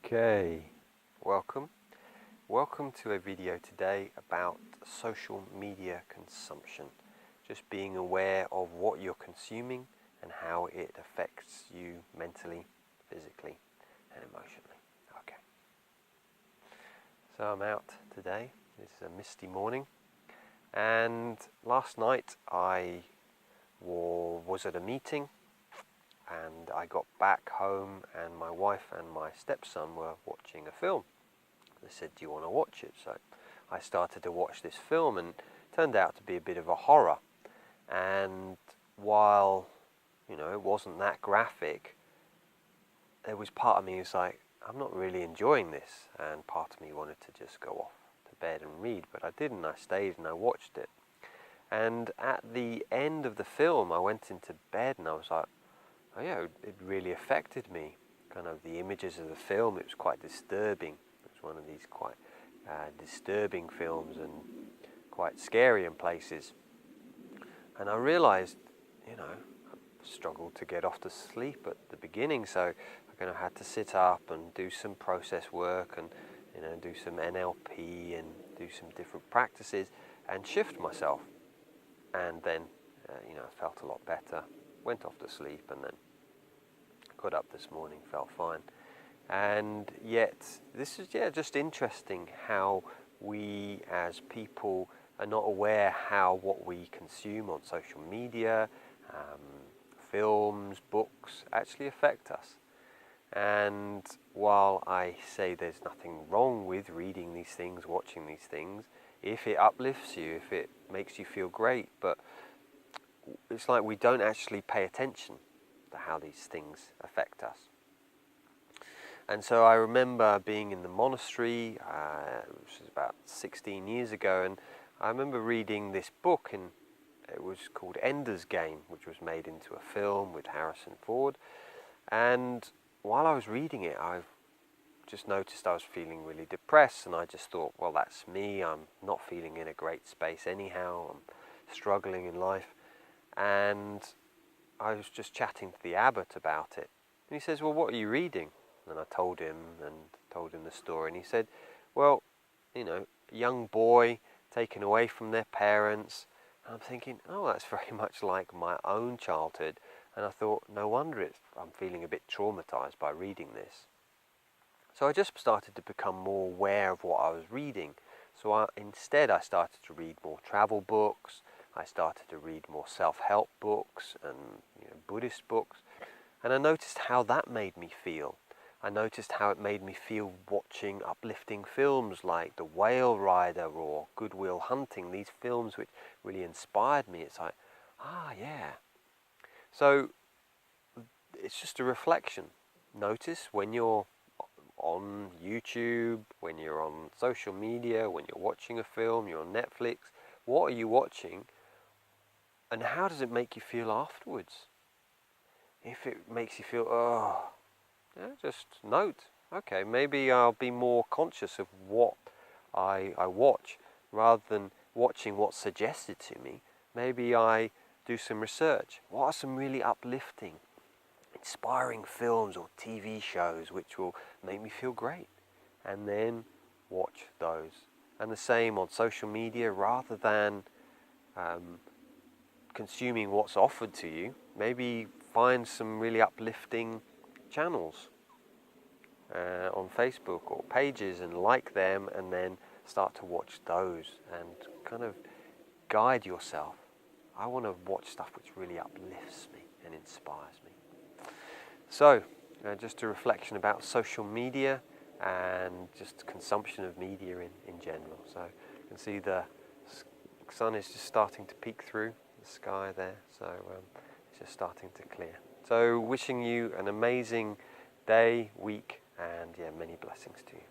Okay, welcome to a video today about social media consumption. Just being aware of what you're consuming and how it affects you mentally, physically and emotionally. Okay, so I'm out today. This is a misty morning, and last night I was at a meeting, and I got back home and my wife and my stepson were watching a film. They said, "Do you want to watch it?" So I started to watch this film, and it turned out to be a bit of a horror. And while, it wasn't that graphic, there was part of me who's like, I'm not really enjoying this. And part of me wanted to just go off to bed and read, but I didn't. I stayed and I watched it. And at the end of the film, I went into bed and I was like, oh yeah, it really affected me. Kind of the images of the film, it was quite disturbing. It was one of these quite disturbing films and quite scary in places. And I realized, I struggled to get off to sleep at the beginning, so I kind of had to sit up and do some process work and do some NLP and do some different practices and shift myself. And then, I felt a lot better. Went off to sleep and then got up this morning, felt fine. And yet, this is just interesting how we as people are not aware how what we consume on social media, films, books actually affect us. And while I say there's nothing wrong with reading these things, watching these things, if it uplifts you, if it makes you feel great, but it's like we don't actually pay attention to how these things affect us. And so I remember being in the monastery, which was about 16 years ago, and I remember reading this book, and it was called Ender's Game, which was made into a film with Harrison Ford. And while I was reading it, I just noticed I was feeling really depressed, and I just thought, well, that's me. I'm not feeling in a great space anyhow. I'm struggling in life. And I was just chatting to the abbot about it. And he says, well, what are you reading? And I told him the story. And he said, well, a young boy taken away from their parents. And I'm thinking, oh, that's very much like my own childhood. And I thought, no wonder I'm feeling a bit traumatized by reading this. So I just started to become more aware of what I was reading. So instead I started to read more travel books. I started to read more self-help books and Buddhist books. And I noticed how that made me feel. I noticed how it made me feel watching uplifting films like The Whale Rider or Good Will Hunting, these films which really inspired me. It's like, yeah. So it's just a reflection. Notice when you're on YouTube, when you're on social media, when you're watching a film, you're on Netflix, what are you watching and how does it make you feel afterwards? If it makes you feel, just note, okay, maybe I'll be more conscious of what I watch rather than watching what's suggested to me. Maybe I do some research. What are some really uplifting, inspiring films or TV shows which will make me feel great? And then watch those. And the same on social media, rather than consuming what's offered to you, maybe find some really uplifting channels on Facebook or pages and like them, and then start to watch those and kind of guide yourself. I want to watch stuff which really uplifts me and inspires me. So, just a reflection about social media and just consumption of media in general. So you can see the sun is just starting to peek through the sky there, so it's just starting to clear. So wishing you an amazing day, week, and many blessings to you.